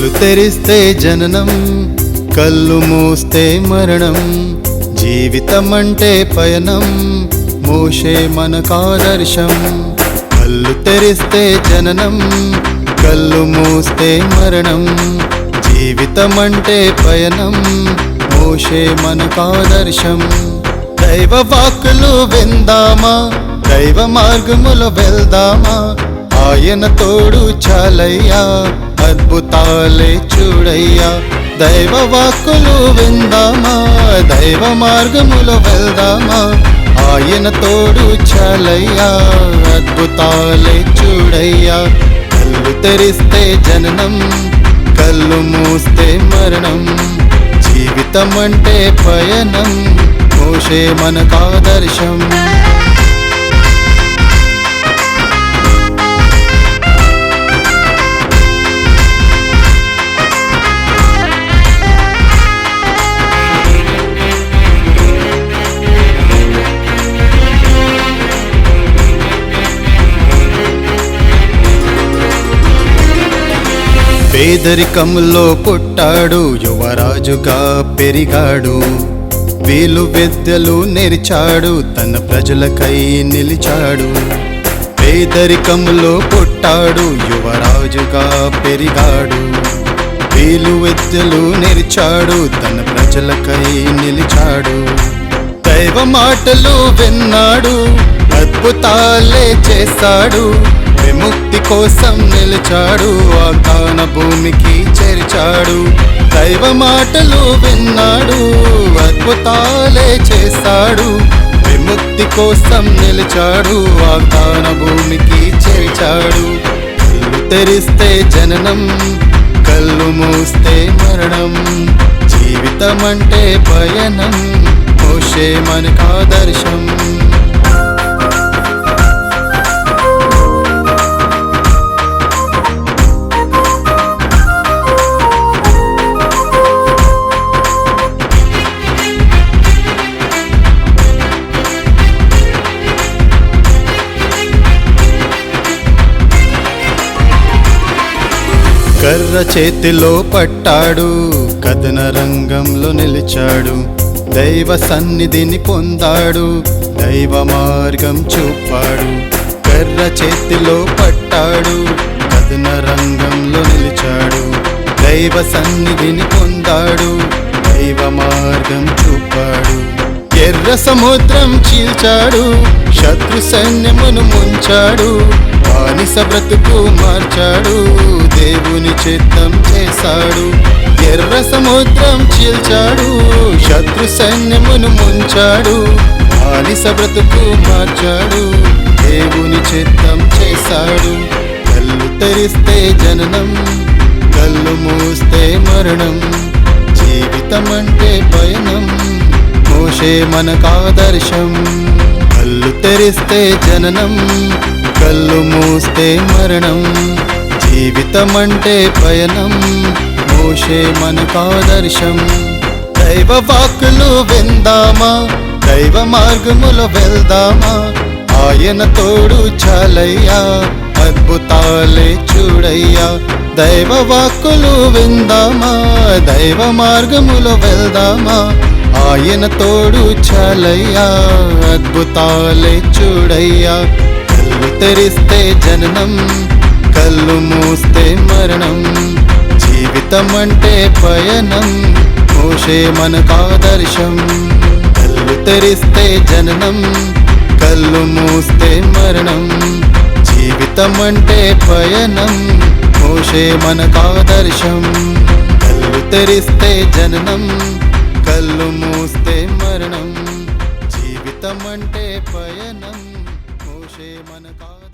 కళ్ళు తెరిస్తే జననం, కళ్ళు మూస్తే మరణం. జీవితం అంటే పయనం, మోషే మనకాదర్శం. కళ్ళు తెరిస్తే జననం, కళ్ళు మూస్తే మరణం. జీవితం అంటే పయనం, మోషే మనకాదర్శం. దైవ వాక్కులు విందామా, దైవ మార్గములో వెళ్దామా. ఆయన తోడు చాలయ్యా, అద్భుతాలే చూడయ్యా. దైవ వాక్కులు విందామా, దైవ మార్గములో వెళ్దామా. ఆయన తోడు చాలయ్యా, అద్భుతాలే చూడయ్యా. కళ్ళు తెరిస్తే జననం, కళ్ళు మూస్తే మరణం. జీవితం అంటే పయనం, మోషే మనకాదర్శం. పేదరికంలో పుట్టాడు, యువరాజుగా పెరిగాడు. వీలు విద్యలు నేర్చాడు, తన ప్రజలకై నిలిచాడు. పేదరికంలో పుట్టాడు, యువరాజుగా పెరిగాడు. వీలు విద్యలు నేర్చాడు, తన ప్రజలకై నిలిచాడు. దైవ మాటలు విన్నాడు, అద్భుతాలే చేశాడు. విముక్తి కోసం నిలిచాడు, వాగ్దాన భూమికి చేర్చాడు. దైవ మాటలు విన్నాడు, అద్భుతాలే చేశాడు. విముక్తి కోసం నిలిచాడు, వాగ్దాన భూమికి చేర్చాడు. కళ్ళు తెరిస్తే జననం, కళ్ళు మూస్తే మరణం. జీవితం అంటే పయనం, మోషే మనకాదర్శం. కర్ర చేతిలో పట్టాడు, కథన రంగంలో నిలిచాడు. దైవ సన్నిధిని పొందాడు, దైవ మార్గం చూపాడు. కర్ర చేతిలో పట్టాడు, కథన రంగంలో నిలిచాడు. దైవ సన్నిధిని పొందాడు, దైవ మార్గం చూపాడు. ఎర్ర సముద్రం చీల్చాడు, శత్రు సైన్యమును ముంచాడు. బానిస బ్రతుకు మార్చాడు, దేవుని చిత్తం చేశాడు. ఎర్ర సముద్రం చీల్చాడు, శత్రు సైన్యమును ముంచాడు. బానిస బ్రతుకు మార్చాడు, దేవుని చిత్తం చేశాడు. కళ్ళు తెరిస్తే జననం, కళ్ళు మూస్తే మరణం. జీవితం అంటే పయనం, మోషే మనకాదర్శం. కళ్ళు తెరిస్తే జననం, కళ్ళు మూస్తే మరణం. జీవితం అంటే పయనం, మోషే మనకాదర్శం. దైవ వాక్కులు విందామా, దైవ మార్గములో వెళ్దామా. ఆయన తోడు చాలయ్యా, అద్భుతాలే చూడయ్యా. దైవ వాక్కులు విందామా, దైవ మార్గములో వెళ్దామా. ఆయన తోడు చాలయ్యా, అద్భుతాలే చూడయ్యా. కళ్ళు తెరిస్తే జననం, కళ్ళు మూస్తే మరణం. జీవితం అంటే పయనం, మోషే మనకాదర్శం. కళ్ళు తెరిస్తే జననం, కళ్ళు మూస్తే మరణం. జీవితం అంటే పయనం, మోషే మనకాదర్శం. కళ్ళు తెరిస్తే జననం, కళ్ళు మూస్తే మరణం. జీవితం అంటే పయనం, మోషే మనకాదర్శం.